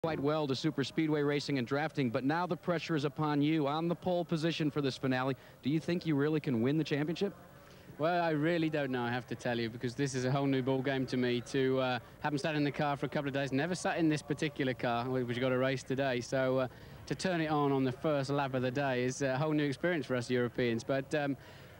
quite well to super speedway racing and drafting, but now the pressure is upon you on the pole position for this finale. Do you think you really can win the championship? Well, I really don't know, I have to tell you, because this is a whole new ball game to me. Haven't sat in the car for a couple of days, never sat in this particular car, which got a race today. So to turn it on the first lap of the day is a whole new experience for us Europeans. But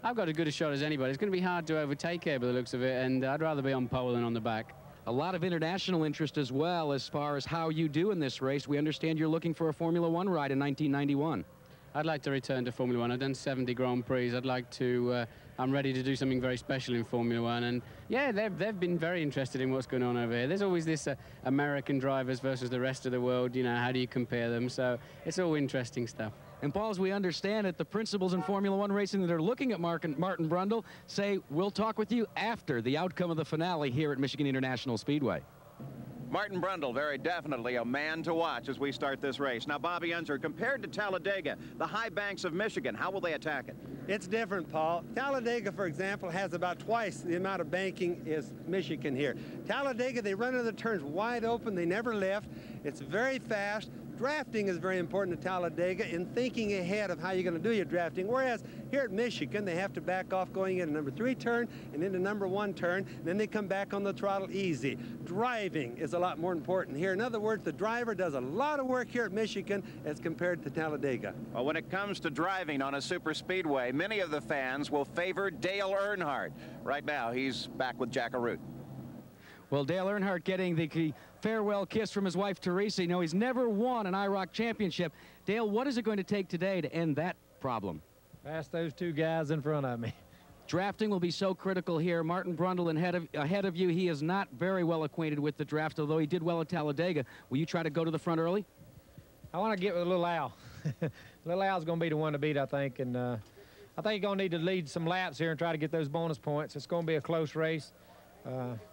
I've got as good a shot as anybody. It's going to be hard to overtake here by the looks of it, and I'd rather be on pole than on the back. A lot of international interest as well as far as how you do in this race. We understand you're looking for a Formula One ride in 1991. I'd like to return to Formula One. I've done 70 Grand Prix. I'd like to, I'm ready to do something very special in Formula One. And yeah, they've been very interested in what's going on over here. There's always this American drivers versus the rest of the world. You know, how do you compare them? So it's all interesting stuff. And Paul, as we understand it, the principals in Formula One racing that are looking at Martin Brundle say, we'll talk with you after the outcome of the finale here at Michigan International Speedway. Martin Brundle, very definitely a man to watch as we start this race. Now, Bobby Unser, compared to Talladega, the high banks of Michigan, how will they attack it? It's different, Paul. Talladega, for example, has about twice the amount of banking as Michigan here. Talladega, they run into the turns wide open. They never lift. It's very fast. Drafting is very important to Talladega in thinking ahead of how you're going to do your drafting, whereas here at Michigan, they have to back off going into number 3 turn and into number 1 turn, and then they come back on the throttle easy. Driving is a lot more important here. In other words, the driver does a lot of work here at Michigan as compared to Talladega. Well, when it comes to driving on a super speedway, many of the fans will favor Dale Earnhardt. Right now, he's back with Jack Arute. Well, Dale Earnhardt getting the farewell kiss from his wife, Teresa. You know, he's never won an IROC championship. Dale, what is it going to take today to end that problem? Pass those two guys in front of me. Drafting will be so critical here. Martin Brundle ahead of you. He is not very well acquainted with the draft, although he did well at Talladega. Will you try to go to the front early? I want to get with Little Al. Little Al's going to be the one to beat, I think. And I think you're going to need to lead some laps here and try to get those bonus points. It's going to be a close race.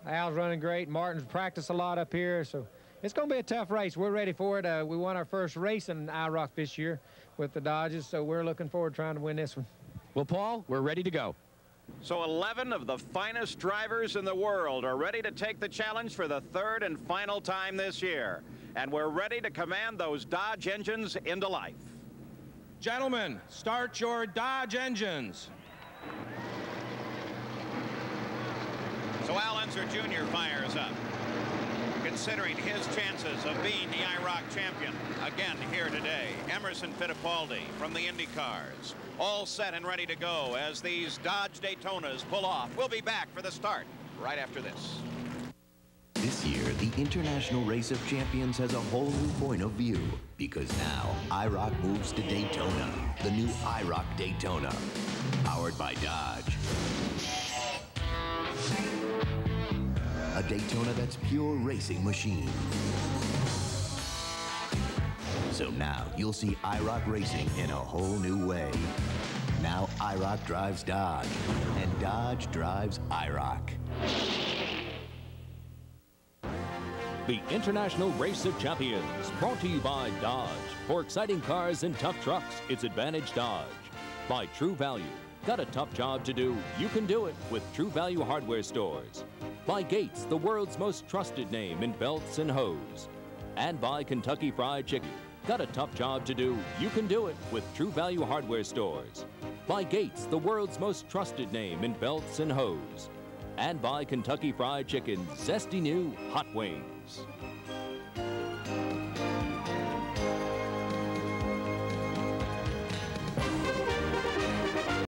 Al's running great. Martin's practiced a lot up here, so it's going to be a tough race. We're ready for it. We won our first race in IROC this year with the Dodges, so we're looking forward to trying to win this one. Well, Paul, we're ready to go. So 11 of the finest drivers in the world are ready to take the challenge for the third and final time this year. And we're ready to command those Dodge engines into life. Gentlemen, start your Dodge engines. So Al Unser Jr. fires up, considering his chances of being the IROC champion again here today. Emerson Fittipaldi from the Indy cars, all set and ready to go as these Dodge Daytonas pull off. We'll be back for the start right after this. This year, the International Race of Champions has a whole new point of view, because now IROC moves to Daytona, the new IROC Daytona, powered by Dodge. A Daytona that's pure racing machine. So now you'll see IROC racing in a whole new way. Now IROC drives Dodge, and Dodge drives IROC. The International Race of Champions, brought to you by Dodge. For exciting cars and tough trucks, it's Advantage Dodge. By True Value. Got a tough job to do? You can do it with True Value hardware stores. By Gates, the world's most trusted name in belts and hose. And by Kentucky Fried Chicken. Got a tough job to do? You can do it with True Value hardware stores. By Gates, the world's most trusted name in belts and hose. And by Kentucky Fried Chicken's zesty new hot wings.